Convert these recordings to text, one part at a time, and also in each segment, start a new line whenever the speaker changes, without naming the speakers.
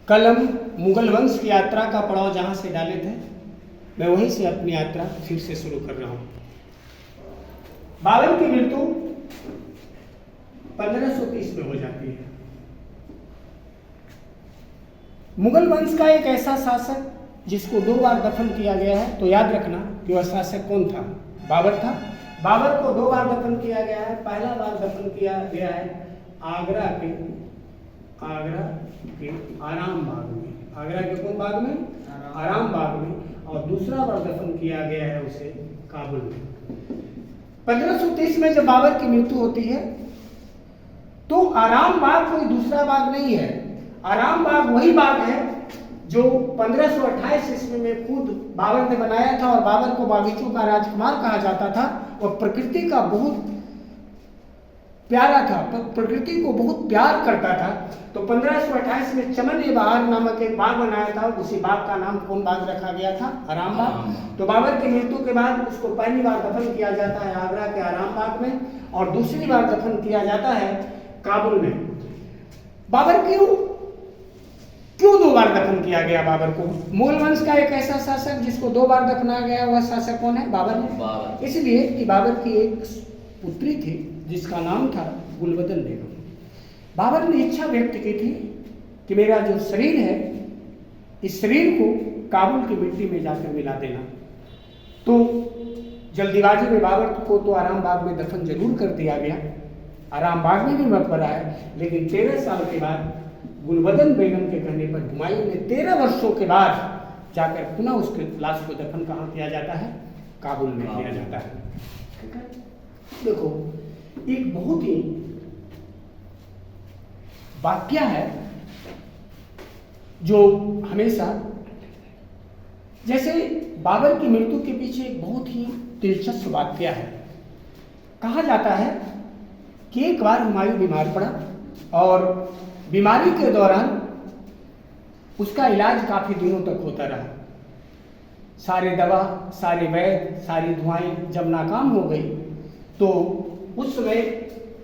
कल हम मुगल वंश की यात्रा का पड़ाव जहाँ से डाले थे, मैं वहीं से अपनी यात्रा फिर से शुरू कर रहा हूँ। बाबर की मृत्यु 1530 में हो जाती है। मुगल वंश का एक ऐसा शासक जिसको 2 बार दफन किया गया है, तो याद रखना कि वह शासक कौन था? बाबर था। बाबर को 2 बार दफन किया गया है। पहला बार दफन किया गया है आगरा के आराम बाग में। आगरा के कौन बाग में? आराम बाग में। और दूसरा बार दफन किया गया है उसे काबुल में। 1530 में जब बाबर की मृत्यु होती है तो आराम बाग कोई दूसरा बाग नहीं है। आराम बाग वही बाग है जो 1528 ईस्वी में खुद बाबर ने बनाया था, और बाबर को बागीचों का राजकुमार कहा जाता था। वह प्रकृति का बहुत प्यारा था, प्रकृति को बहुत प्यार करता था। तो 1528 में चमन-ए-बहार नामक एक बाग बनाया था। उसी बाग का नाम कौन बाग रखा गया था? आराम बाग। तो बाबर की मृत्यु के बाद उसको पहली बार दफन किया जाता है आगरा के आराम बाग में, और दूसरी बार दफन किया जाता है काबुल में। बाबर क्यों 2 बार दफन किया गया बाबर को? मुगल वंश का एक ऐसा शासक जिसको 2 बार दफनाया गया, वह शासक कौन है? बाबर। इसलिए कि बाबर की एक पुत्री थी जिसका नाम था गुलबदन बेगम। बाबर ने इच्छा व्यक्त की थी कि मेरा जो शरीर है, इस शरीर को काबुल की मिट्टी में जाकर मिला देना। तो जल्दीबाजी में बाबर को तो आराम बाग में दफन जरूर कर दिया गया। आराम बाग में भी मकबरा है, लेकिन 13 साल के बाद गुलबदन बेगम के कहने पर हुमायूं ने 13 वर्षों के बाद जाकर पुनः उसके लाश को दफन कहाँ किया जाता है? काबुल में किया जाता है। ठीक है, देखो एक बहुत ही वाक्य है जो हमेशा, जैसे बाबर की मृत्यु के पीछे एक बहुत ही दिलचस्प वाक्य है। कहा जाता है कि एक बार हुमायूं बीमार पड़ा और बीमारी के दौरान उसका इलाज काफी दिनों तक होता रहा। सारे दवा, सारे वैद्य, सारी दुआएं जब नाकाम हो गई तो उस समय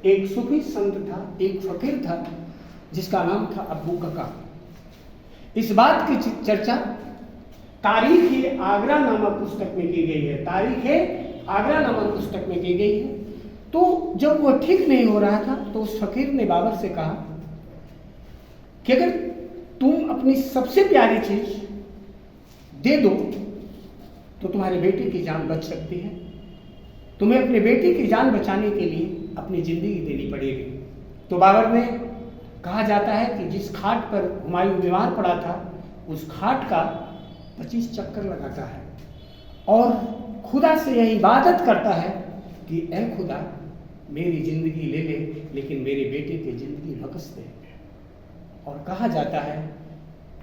एक सूफी संत था, एक फकीर था जिसका नाम था अब्बू कका। इस बात की चर्चा तारीख आगरा नामक पुस्तक में की गई है। तारीख आगरा नामक पुस्तक में की गई है। तो जब वो ठीक नहीं हो रहा था तो उस फकीर ने बाबर से कहा कि अगर तुम अपनी सबसे प्यारी चीज दे दो तो तुम्हारे बेटे की जान बच सकती है। तुम्हें अपने बेटे की जान बचाने के लिए अपनी जिंदगी देनी पड़ेगी। तो बाबर ने, कहा जाता है कि जिस खाट पर हुमायूं बीमार पड़ा था उस खाट का 25 चक्कर लगाता है और खुदा से यह इबादत करता है कि ऐ खुदा मेरी जिंदगी ले ले, लेकिन मेरे बेटे की जिंदगी बख्श दे। और कहा जाता है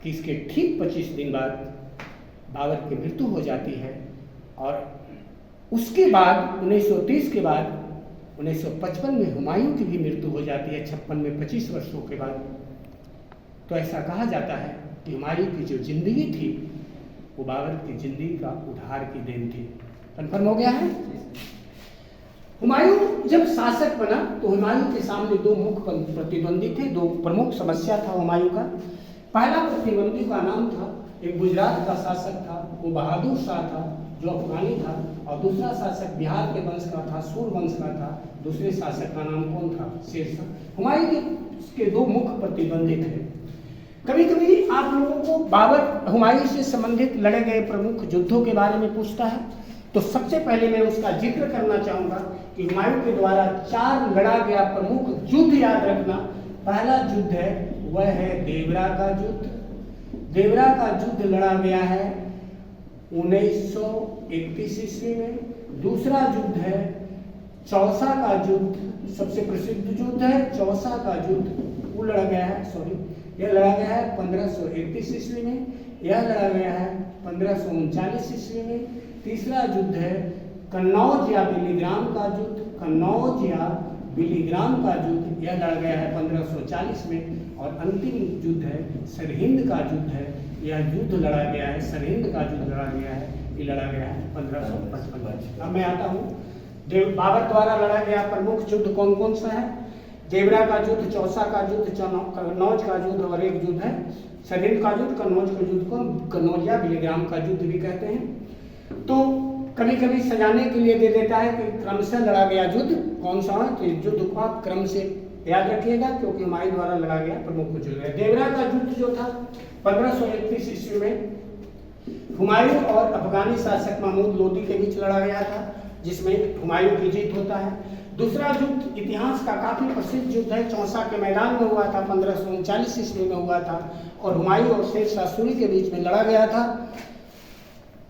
कि इसके ठीक 25 दिन बाद बाबर की मृत्यु हो जाती है। और उसके बाद 1930 के बाद 1955 में हुमायूं की भी मृत्यु हो जाती है, 56 में, 25 वर्षों के बाद। तो ऐसा कहा जाता है कि हुमायूं की जो जिंदगी थी वो बाबर की जिंदगी का उधार की देन थी। कन्फर्म हो गया है? हुमायूं जब शासक बना तो हुमायूं के सामने 2 मुख्य प्रतिद्वंदी थे, 2 प्रमुख समस्या था हुमायूं का। पहला प्रतिद्वंदी का नाम था, एक गुजरात का शासक था, वो बहादुर शाह था जो अफगानी था, और दूसरा शासक बिहार के वंश का था, सूर वंश का था। दूसरे शासक का नाम कौन था? शेरशाह। हुमायूं के 2 मुख्य प्रतिद्वंदी थे। कभी कभी आप लोगों को बाबर हुमायूं से संबंधित लड़े गए प्रमुख युद्धों के बारे में पूछता है, तो सबसे पहले मैं उसका जिक्र करना चाहूंगा कि हुमायूं के द्वारा 4 लड़ा गया प्रमुख युद्ध याद रखना। पहला युद्ध है वह है देवरा का युद्ध। देवरा का युद्ध लड़ा गया है 1931 ईस्वी में। दूसरा युद्ध है चौसा का युद्ध, सबसे प्रसिद्ध युद्ध है चौसा का युद्ध। वो लड़ा गया है, यह लड़ा गया है 1531 ईस्वी में। यह लड़ा गया है 1539 ईस्वी में। तीसरा युद्ध है कन्नौज या बिलीग्राम का युद्ध। कन्नौज या बिलीग्राम का युद्ध यह लड़ा गया है 1540 में। और अंतिम युद्ध है सरहिंद का युद्ध है। यह युद्ध लड़ा गया है, सरहिंद का युद्ध लड़ा गया है, ये लड़ा गया है 1555। अब मैं आता हूँ बाबर द्वारा लड़ा गया प्रमुख युद्ध कौन कौन सा है। देवरा का युद्ध, चौसा का युद्ध, कन्नौज का युद्ध और एक युद्ध है सरहिंद का युद्ध। कन्नौज के युद्ध को कन्नौज या बिलीग्राम का युद्ध भी कहते हैं। तो कभी कभी सजाने के लिए दे देता है कि क्रम से लड़ा गया युद्ध कौन सा है, तो युद्ध को आप क्रम से याद रखिएगा क्योंकि हुमायूं द्वारा लड़ा गया प्रमुख युद्ध है। देवरा का युद्ध जो था 1531 ईस्वी में हुमायूं और अफगानी शासक महमूद लोदी के बीच लड़ा गया था, जिसमें हुमायूं की जीत होता है। दूसरा युद्ध इतिहास का काफी प्रसिद्ध युद्ध है, चौसा के मैदान में हुआ था, 1539 ईस्वी में हुआ था और हुमायूं और शेरशाह सूरी के बीच में लड़ा गया था।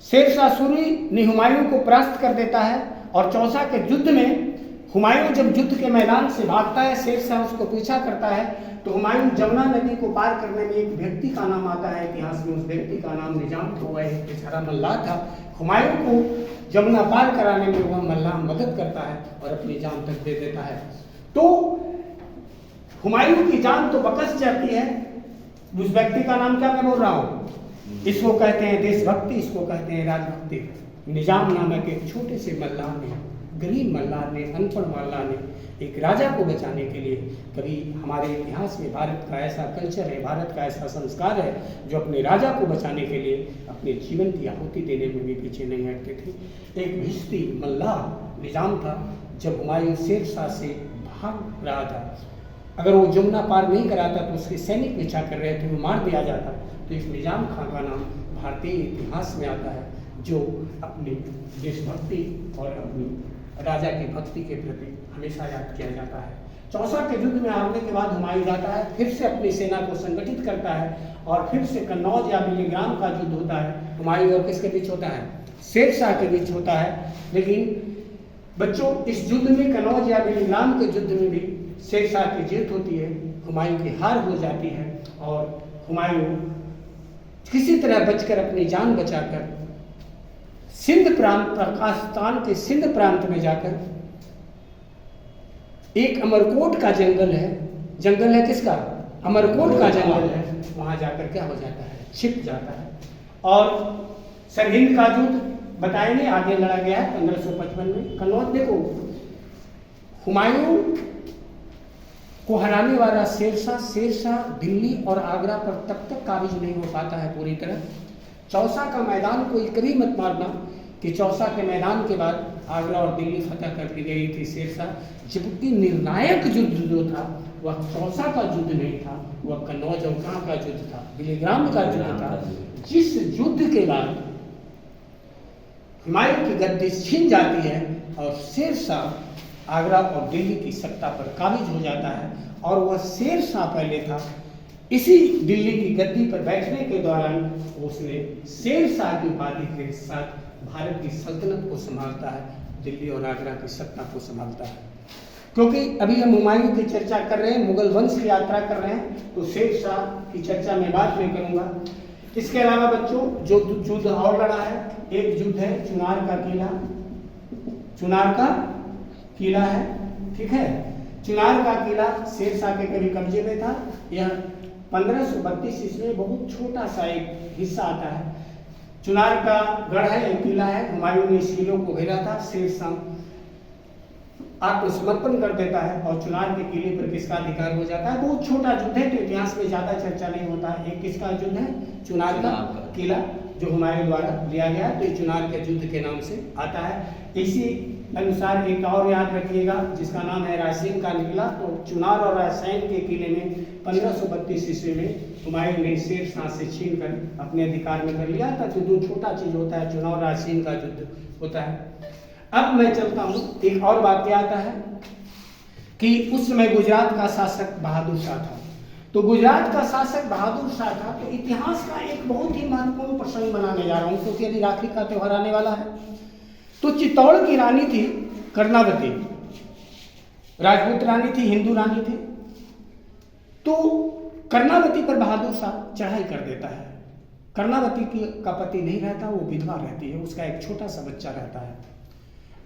शेरशाह सूरी ने हुमायूं को परास्त कर देता है और चौसा के युद्ध में हुमायूं जब युद्ध के मैदान से भागता है, शेरशाह उसको पीछा करता है, तो हुमायूं जमुना नदी को पार करने में एक व्यक्ति का नाम आता है इतिहास में, उस व्यक्ति का नाम निजाम था, वह एक बेचारा मल्लाह था। हुमायूं को जमुना पार कराने में वह मल्लाह मदद करता है और अपनी जान तक दे देता है। तो हुमायूं की जान तो बकस जाती है, उस व्यक्ति का नाम क्या मैं बोल रहा हूँ, इसको कहते हैं देशभक्ति, इसको कहते हैं राजभक्ति। निजाम नामक एक छोटे से मल्लाह ने, गरीब मल्लाह ने, अनपढ़ मल्लाह ने एक राजा को बचाने के लिए, कभी हमारे इतिहास में भारत का ऐसा कल्चर है, भारत का ऐसा संस्कार है जो अपने राजा को बचाने के लिए अपने जीवन की आहुति देने में भी पीछे नहीं हटते थे। एक भिश्ती मल्लाह निजाम था। जब हुमायूं शेरशाह से भाग रहा था, अगर वो जमुना पार नहीं कराता तो उसके सैनिक पीछा कर रहे थे, वो मार दिया जाता। तो इस निजाम खां का नाम भारतीय इतिहास में आता है, जो अपनी देशभक्ति और अपनी राजा की भक्ति के प्रति हमेशा याद किया जाता है। चौसा के युद्ध में हारने के बाद हुमायूं जाता है, फिर से अपनी सेना को संगठित करता है और फिर से कन्नौज या बिलीग्राम का युद्ध होता है। हुमायूं और किसके बीच होता है, शेरशाह के बीच होता है। लेकिन बच्चों, इस युद्ध में, कन्नौज या बिलीग्राम के युद्ध में भी शेरशाह की जीत होती है, हुमायूं की हार हो जाती है और हुमायूं किसी तरह बचकर, अपनी जान बचाकर सिंध प्रांत, पाकिस्तान के सिंध प्रांत में जाकर, एक अमरकोट का जंगल है किसका, अमरकोट का जंगल है, वहां जाकर क्या हो जाता है, छिप जाता है। और सरहिंद का युद्ध बताएंगे, आगे लड़ा गया है 1555 में। कन्नौज, देखो हुमायूं को हराने वाला शेरशाह दिल्ली और आगरा पर तब तक काबिज नहीं हो पाता है पूरी तरह। चौसा का मैदान कोई कभी मत मारना कि चौसा के मैदान के बाद आगरा और दिल्ली फतह कर दी गई थी शेरशाह, जबकि निर्णायक युद्ध जो था वह चौसा का युद्ध नहीं था, वह कन्नौज और कहाँ का युद्ध था, बिलीग्राम का युद्ध था, जिस युद्ध के बाद हुमायूं की गद्दी छीन जाती है और शेरशाह आगरा और दिल्ली की सत्ता पर काबिज हो जाता है। और वह शेरशाह पहले था, इसी दिल्ली की गद्दी पर बैठने के दौरान उसने शेरशाह की उपाधि के साथ भारत की सल्तनत को संभालता है, दिल्ली और आगरा की सत्ता को संभालता है। क्योंकि अभी हम हुमायूं की चर्चा कर रहे हैं, मुगल वंश की यात्रा कर रहे हैं, तो शेरशाह की चर्चा मैं बाद में करूंगा। इसके अलावा बच्चों, जो युद्ध और लड़ा है, एक युद्ध है चुनार का किला, चुनार का किला है, ठीक है। चुनार का किला शेरशाह के कभी कब्जे में था। यह 1532 ईस्वी में बहुत छोटा सा एक हिस्सा आता है। चुनार का गढ़ है, एक किला है, हुमायूं ने इस किले को घेरा था। शेरशाह आत्मसमर्पण कर देता है और चुनार के किले पर किसका अधिकार हो जाता है। बहुत छोटा युद्ध है, तो इतिहास में ज्यादा चर्चा नहीं होता है। एक किसका युद्ध है, चुनार का किला, जो हुमायूं द्वारा लिया गया, तो ये चुनार के युद्ध के नाम से आता है। इसी अनुसार एक और याद रखिएगा जिसका नाम है रायसेन का किला। तो चुनार और रायसेन के किले में 1532 ईस्वी में हुमायूं ने शेरशाह से छीन कर अपने अधिकार में कर लिया था। तो दो छोटा चीज होता है, चुनार रायसेन का युद्ध होता है। अब मैं चलता हूँ, एक और बात क्या आता है कि उस समय गुजरात का शासक बहादुर शाह था। तो गुजरात का शासक बहादुर शाह था, तो इतिहास का एक बहुत ही महत्वपूर्ण प्रसंग बनाने जा रहा हूँ, क्योंकि अभी राखी का त्योहार आने वाला है। तो चित्तौड़ की रानी थी कर्णावती, राजपूत रानी थी, हिंदू रानी थी। तो कर्णावती पर बहादुर शाह चढ़ाई कर देता है। कर्णावती का पति नहीं रहता, वो विधवा रहती है, उसका एक छोटा सा बच्चा रहता है।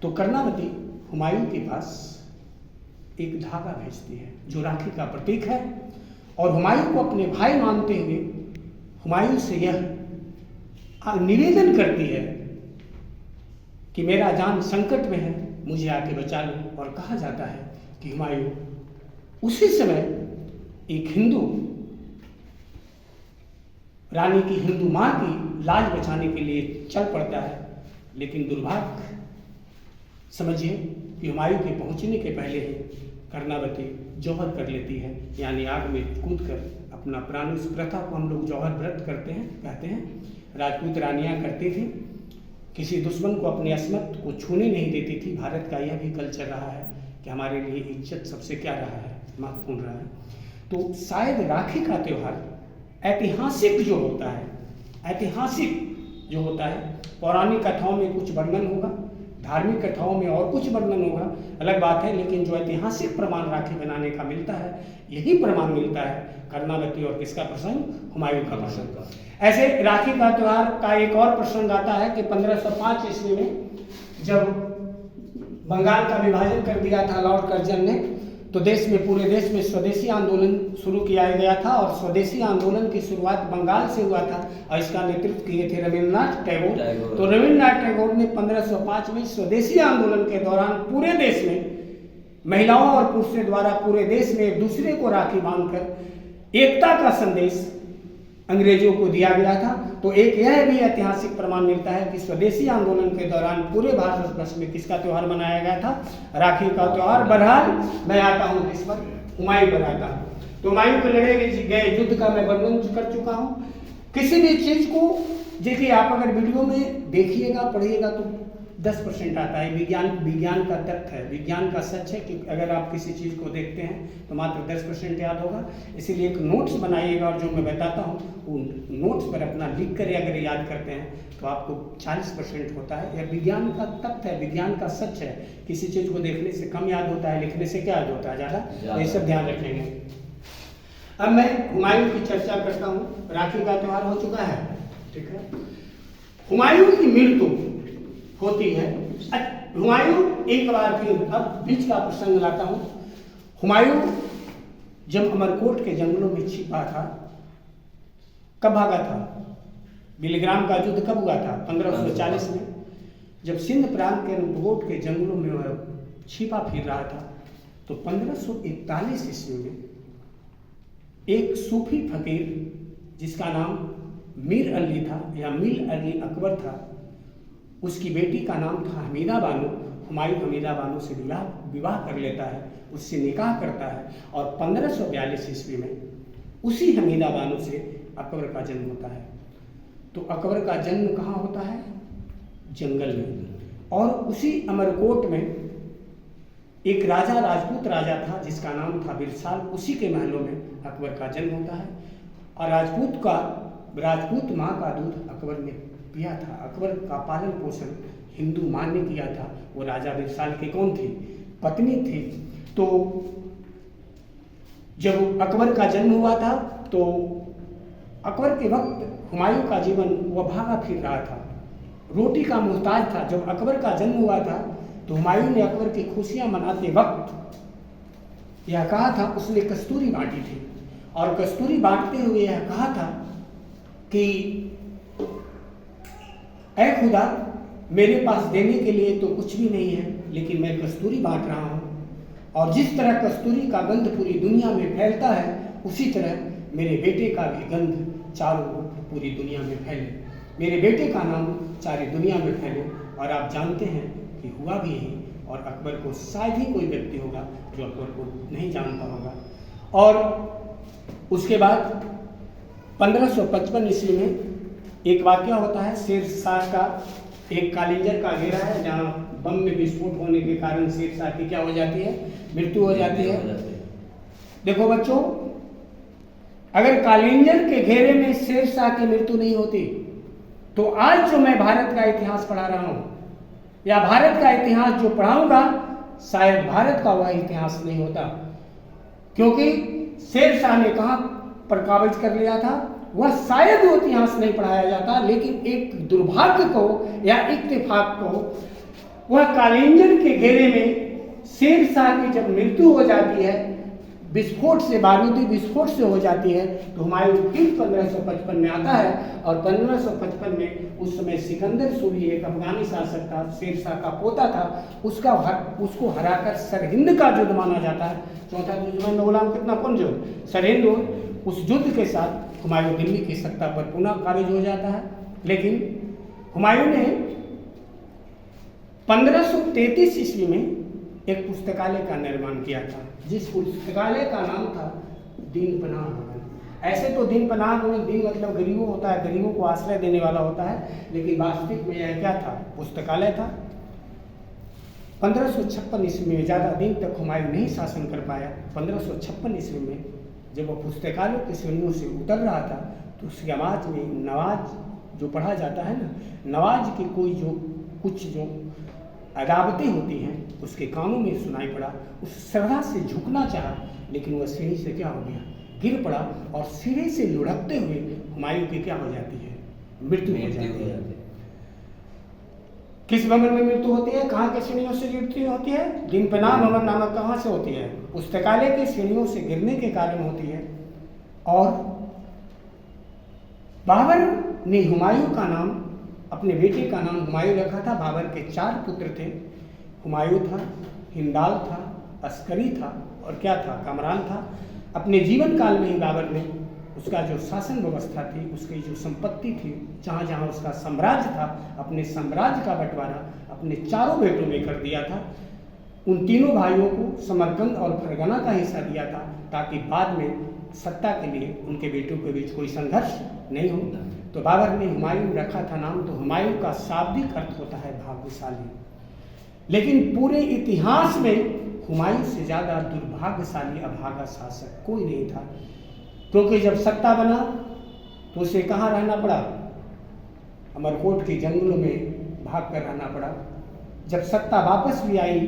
तो कर्णावती हुमायूं के पास एक धागा भेजती है जो राखी का प्रतीक है, और हुमायूं को अपने भाई मानते हुए हुमायूं से यह निवेदन करती है कि मेरा जान संकट में है, मुझे आके बचा लो। और कहा जाता है कि हुमायूं उसी समय एक हिंदू रानी की, हिंदू माँ की लाज बचाने के लिए चल पड़ता है, लेकिन दुर्भाग्य समझिए कि हुमायूं के पहुंचने के पहले ही कर्णावती जौहर कर लेती है, यानी आग में कूद कर अपना प्राण। इस प्रथा को हम लोग जौहर व्रत करते हैं, कहते हैं। राजपूत रानियां करती थी, किसी दुश्मन को अपने अस्मत को छूने नहीं देती थी। भारत का यह भी कल्चर रहा है कि हमारे लिए इज्जत सबसे क्या रहा है, महत्वपूर्ण रहा है। तो शायद राखी का त्यौहार ऐतिहासिक जो होता है, ऐतिहासिक जो होता है, पौराणिक कथाओं में कुछ वर्णन होगा, धार्मिक कथाओं में और कुछ वर्णन होगा, अलग बात है, लेकिन जो ऐतिहासिक प्रमाण राखी बनाने का मिलता है, यही प्रमाण मिलता है कर्णावती और किसका प्रसंग, हुमायूं का प्रसंग। ऐसे राखी का त्यौहार का एक और प्रसंग आता है कि 1505 ईस्वी में जब बंगाल का विभाजन कर दिया था लॉर्ड कर्जन ने, तो देश में, पूरे देश में स्वदेशी आंदोलन शुरू किया गया था। और स्वदेशी आंदोलन की शुरुआत बंगाल से हुआ था और इसका नेतृत्व किए थे रविन्द्रनाथ टैगोर। तो रविन्द्रनाथ टैगोर ने 1505 में स्वदेशी आंदोलन के दौरान पूरे देश में महिलाओं और पुरुषों द्वारा पूरे देश में एक दूसरे को राखी बांधकर एकता का संदेश अंग्रेजों को दिया गया था। तो एक यह भी ऐतिहासिक प्रमाण मिलता है कि स्वदेशी आंदोलन के दौरान पूरे भारतवर्ष में किसका त्यौहार मनाया गया था, राखी का त्यौहार। बहरहाल मैं आता हूँ इस पर, हुमायूं पर आता हूँ। तो हुमायूं के लड़े गए युद्ध का मैं वर्णन कर चुका हूँ। किसी भी चीज को देखिए, आप अगर वीडियो में देखिएगा, पढ़िएगा तो 10% आता है। विज्ञान का तथ्य है, विज्ञान का सच है कि अगर आप किसी चीज़ को देखते हैं तो मात्र 10% याद होगा। इसीलिए एक नोट्स बनाइएगा और जो मैं बताता हूँ उन नोट्स पर अपना लिख कर अगर याद करते हैं तो आपको 40% होता है। यह विज्ञान का तथ्य है, विज्ञान का सच है। किसी चीज़ को देखने से कम याद होता है, लिखने से क्या याद होता है, ज़्यादा। ये सब ध्यान रखेंगे। अब मैं हुमायूं की चर्चा करता हूँ। राखी का त्यौहार हो चुका है, ठीक है। हुमायूं की मृत्यु होती है। हुमायूं एक बार फिर, अब बीच का प्रसंग लाता हूं। हुमायूं जब अमरकोट के जंगलों में छिपा था, कब भागा था? बिलीग्राम का युद्ध कब हुआ था? 1540 में, जब सिंध प्रांत के अमरकोट के जंगलों में वह छिपा फिर रहा था। तो 1541 ईस्वी में एक सूफी फकीर जिसका नाम मीर अली था या मीर अली अकबर था, उसकी बेटी का नाम था हमीदा बानो। हुमायूं हमीदा बानो से विवाह कर लेता है, उससे निकाह करता है और 1542 ईस्वी में उसी हमीदा बानो से अकबर का जन्म होता है। तो अकबर का जन्म कहाँ होता है? जंगल में। और उसी अमरकोट में एक राजा, राजपूत राजा था जिसका नाम था बिरसाल, उसी के महलों में अकबर का जन्म होता है। और राजपूत माँ का दूध अकबर ने पिया था। अकबर का पालन पोषण हिंदू माँ ने किया था। वो राजा बिरसाल के कौन थे? पत्नी थे। तो जब अकबर का जन्म हुआ था तो अकबर के वक्त हुमायूं का जीवन वह भागा फिर रहा था, रोटी का मोहताज था। जब अकबर का जन्म हुआ था तो हुमायूं ने अकबर की खुशियां मनाते वक्त यह कहा था, उसने कस्तूरी बांटी थी और कस्तूरी बांटते हुए यह कहा था कि ऐ खुदा, मेरे पास देने के लिए तो कुछ भी नहीं है, लेकिन मैं कस्तूरी बांट रहा हूँ और जिस तरह कस्तूरी का गंध पूरी दुनिया में फैलता है उसी तरह मेरे बेटे का भी गंध चारों ओर पूरी दुनिया में फैले, मेरे बेटे का नाम सारी दुनिया में फैले। और आप जानते हैं कि हुआ भी है। और अकबर को शायद ही कोई व्यक्ति होगा जो अकबर को नहीं जानता होगा। और उसके बाद 1555 ईस्वी में एक वाकया होता है। शेर शाह का एक कालिंजर का घेरा है जहाँ बम में विस्फोट होने के कारण शेर शाह की क्या हो जाती है? मृत्यु हो जाती है। देखो बच्चों, अगर कालिंजर के घेरे में शेर शाह की मृत्यु नहीं होती तो आज जो मैं भारत का इतिहास पढ़ा रहा हूँ या भारत का इतिहास जो पढ़ाऊंगा, शायद भारत का वह इतिहास नहीं होता। क्योंकि शेर शाह ने कहाँ पर काबिज कर लिया था, वह शायद वो इतिहास नहीं पढ़ाया जाता। लेकिन एक दुर्भाग्य को या इत्तेफाक को वह कालिंजर के घेरे में शेर शाह की जब मृत्यु हो जाती है, विस्फोट से, बारूदी विस्फोट से हो जाती है, तो हुमायूं फिर 1555 में आता है। और 1555 में उस समय सिकंदर सूरी एक अफगानी शासक था, शेरशाह का पोता था, उसको हराकर सरहिंद का युद्ध माना जाता है। चौथा दुश्मन में गुलाम कितना कौन जो सरहिंद, उस युद्ध के साथ हुमायूं दिल्ली की सत्ता पर पुनः काबिज हो जाता है। लेकिन हुमायूं ने 1533 ईस्वी में एक पुस्तकालय का निर्माण किया था, जिस पुस्तकालय का नाम था दीन पनाह भवन। ऐसे तो दीन पनाह भवन, दीन मतलब गरीबों होता है, गरीबों को आश्रय देने वाला होता है, लेकिन वास्तविक में यह क्या था, पुस्तकालय था। 1556 ईस्वी में, ज़्यादा दिन तक हुमायूं नहीं शासन कर पाया। 1556 ईस्वी में जब वह पुस्तकालय की सीढ़ियों से उतर रहा था, तो उसकी आवाज़ में नवाज जो पढ़ा जाता है ना, नवाज की कोई कुछ अदावतें होती हैं उसके कानों में सुनाई पड़ा। उस श्रद्धा से झुकना चाहा, लेकिन वह सीढ़ी से क्या हो गया, गिर पड़ा, और सीढ़ी से लुढ़कते हुए हुमायूं की क्या हो जाती है, मृत्यु हो जाती है। किस भवन में मृत्यु होती है, कहाँ के सीढ़ियों से मृत्यु होती है, दीन पनाह भवन नामक कहाँ से होती है, पुस्तकालय की सीढ़ियों से गिरने के कारण होती है। और बाबर ने हुमायूं का नाम, अपने बेटे का नाम हुमायूं रखा था। बाबर के 4 पुत्र थे, हुमायूं था, हिंदाल था, अस्करी था, और क्या था, कामरान था। अपने जीवन काल में ही बाबर ने उसका जो शासन व्यवस्था थी, उसकी जो संपत्ति थी, जहाँ जहाँ उसका साम्राज्य था, अपने साम्राज्य का बंटवारा अपने 4 बेटों में कर दिया था। उन तीनों भाइयों को समरकंद और फरगना का हिस्सा दिया था, ताकि बाद में सत्ता के लिए उनके बेटों के बीच कोई संघर्ष नहीं हो। तो बाबर ने हुमायूं रखा था नाम। तो हुमायूं का शाब्दिक अर्थ होता है भाग्यशाली, लेकिन पूरे इतिहास में हुमायूं से ज़्यादा दुर्भाग्यशाली अभागा शासक कोई नहीं था। क्योंकि जब सत्ता बना तो उसे कहाँ रहना पड़ा, अमरकोट के जंगलों में भाग कर रहना पड़ा। जब सत्ता वापस भी आई,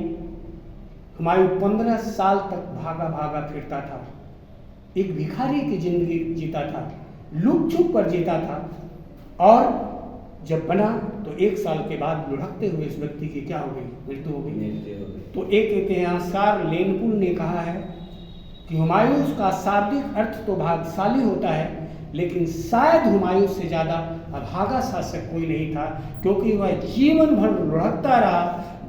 हुमायूं 15 साल तक भागा भागा फिरता था, एक भिखारी की जिंदगी जीता था, लुक छुप कर जीता था। और जब बना तो 1 साल के बाद लुढ़कते हुए इस व्यक्ति की क्या हो गई, मृत्यु हो गई। तो एक इतिहासकार लेनपुल ने कहा है कि हुमायूं का शाब्दिक अर्थ तो भाग्यशाली होता है, लेकिन शायद हुमायूं से ज़्यादा अभागा शासक कोई नहीं था, क्योंकि वह जीवन भर लुढ़कता रहा,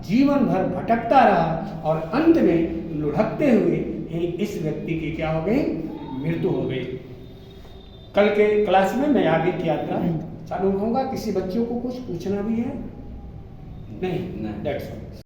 जीवन भर भटकता रहा, और अंत में लुढ़कते हुए ही इस व्यक्ति की क्या हो गई, मृत्यु हो गई। कल के क्लास में मैं आगे की यात्रा चालू होगा। किसी बच्चों को कुछ पूछना भी है? नहीं, दैट्स ऑल।